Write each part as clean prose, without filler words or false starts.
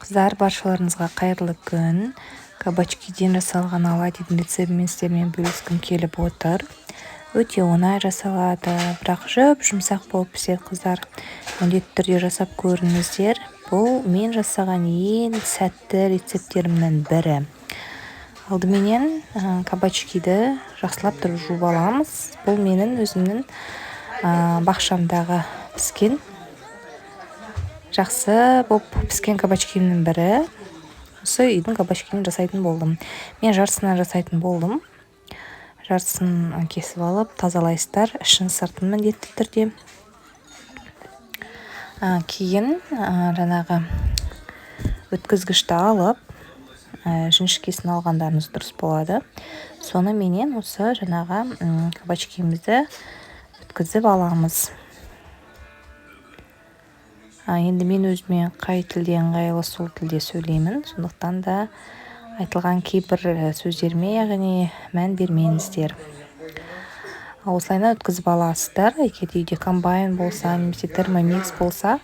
Қыздар, баршаларыңызға қайырлы күн. Кабачкиден жасалған оладьидің рецебімен сіздермен бөліскім келіп отыр. Өте оңай жасалады, бірақ жұмсақ болып піседі қыздар. Міндетті түрде жасап көріңіздер. Бұл мен жасаған ең сәтті рецепттерімнің бірі. Алдыменен кабачкиді жақсылап тұрып жуып аламыз. Бұл менің өзімнің бақшамдағы піскен жақсы болып піскен кабачкимнің бірі. Осы үйдің кабачкиін жасайтын болдым. Мен жартысынан жасайтын болдым. Жартысын кесіп алып, тазалайсыздар, ішін сыртын міндетті түрде. Кейін жаңағы өткізгішті алып, жіңішкесін алғандарыңыз дұрыс болады. Соны менен осы жаңағы кабачкимізді өткізіп аламыз. Енді мен өзіме қай тілде ыңғайлы сол тілде сөйлеймін. Сондықтан да айтылған кейбір сөздеріме яғни мән бермеңіздер. Осылайна өткізіп аласыздар. Егер үйде комбайн болса, немесе термомикс болса,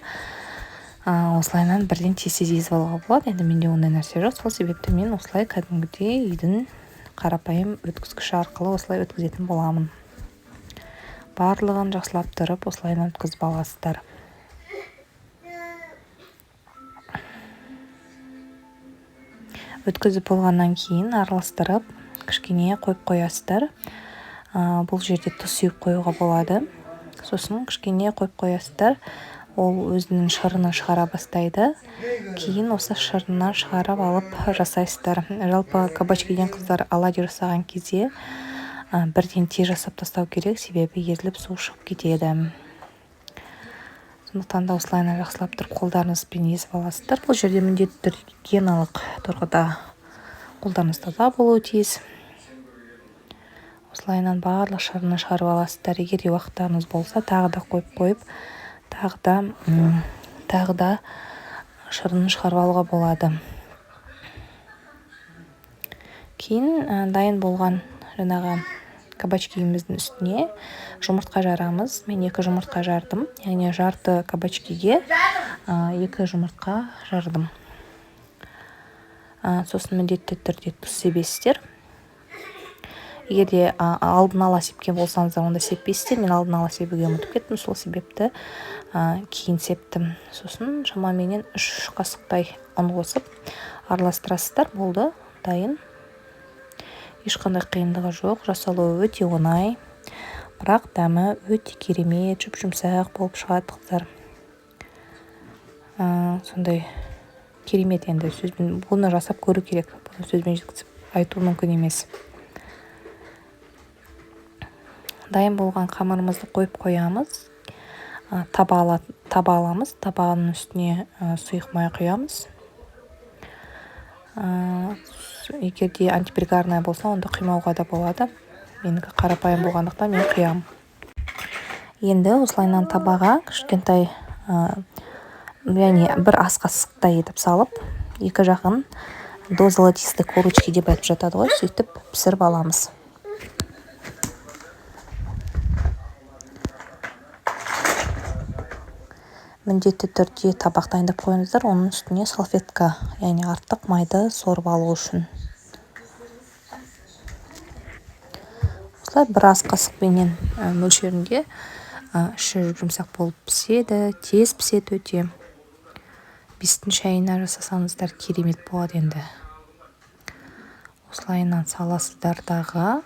осылайнан бірден тез езіп алуға болады. Енді менде ондай нәрсе жоқ. Сол себепті мен осылай кәдімгідей үйдің қарапайым өткізгіші арқылы осылай өткізетін боламын. Барлығын жақсылап тұрып, осылайна өткізіп аласыздар. Өткізіп болғаннан кейін араластырып, кішкене қойып қоясыздар. Бұл жерде тұз сеуіп қоюға болады. Сосын кішкене қойып қоясыздар. Ол өзінің шырынын шығара бастайды. Кейін осы шырынын шығарып алып жасайсыздар. Жалпы кабачкиден қыздар оладьи жасаған кезде бірден тез жасап тастау керек, себебі езіліп су шығып кетеді. Сондықтан да осылайна жақсылап тұрып қолдарыңызбен езіп аласыздар. Бұл жерде міндетті түрде гигиеналық тұрғыда қолдарыңыз таза болуы тиіс. Осылайнан барлық шырынын шығарып аласыздар. Егер де уақыттарыңыз болса, тағы да қойып, тағы да шырынын шығарып алуға болады. Кейін дайын болған жаңағы кабачкиіміздің үстіне жұмыртқа жарамыз. Мен 2 жұмыртқа жардым. Яғни жарты кабачкиге 2 жұмыртқа жардым. Сосын міндетті түрде тұз себесіздер. Егер де алдын ала сепкен болсаңыздар, онда сеппейсіздер. Мен алдын ала себуге ұмытып кеттім. Сол себепті кейін септім. Сосын шамамен 3 қасықтай ұн қосып араластырасыздар. Болды, дайын. Ешқандай қиындығы жоқ. Жасалуы өте оңай. Бірақ дәмі өте керемет, жұмсақ болып шығады қыздар. Сондай керемет енді сөзбен. Бұны жасап көру керек. Бұны сөзбен жеткізіп айту мүмкін емес. Дайын болған қамырымызды қойып қоямыз. Таба аламыз. Табаның үстіне сұйық май құямыз. Егер де антипригарная болса, онда құймауға да болады. Менікі қарапайым болғандықтан мен құям. Енді осылайнан табаға кішкентай бір ас қасықтай етіп салып, екі жағын до золотистой корочки деп айтып жатады ғой, сөйтіп пісіріп аламыз. Міндетті түрде табақ дайындап қойыңыздар, оның үстіне салфетка, яғни артық майды сорып алу үшін. Осылай бір ас қасықпенен мөлшерінде іші жұмсақ болып піседі, тез піседі өте. Бестің шайына жасасаңыздар керемет болады енді. Осылайынан саласыздар дағы,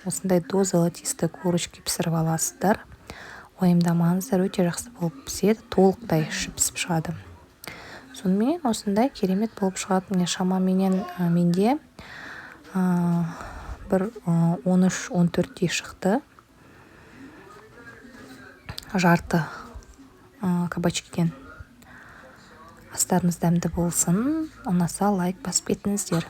осындай до золотистой корочки пісіріп аласыздар. Уайымдамаңыздар, өте жақсы болып піседі, толықтай пісіп шығады. Сонымен осындай керемет болып шығады. Міне шамамен менде бір 13-14 шықты. Жарты кабачкиден. Астарыңыз дәмді болсын. Ұнаса лайк басып кетіңіздер.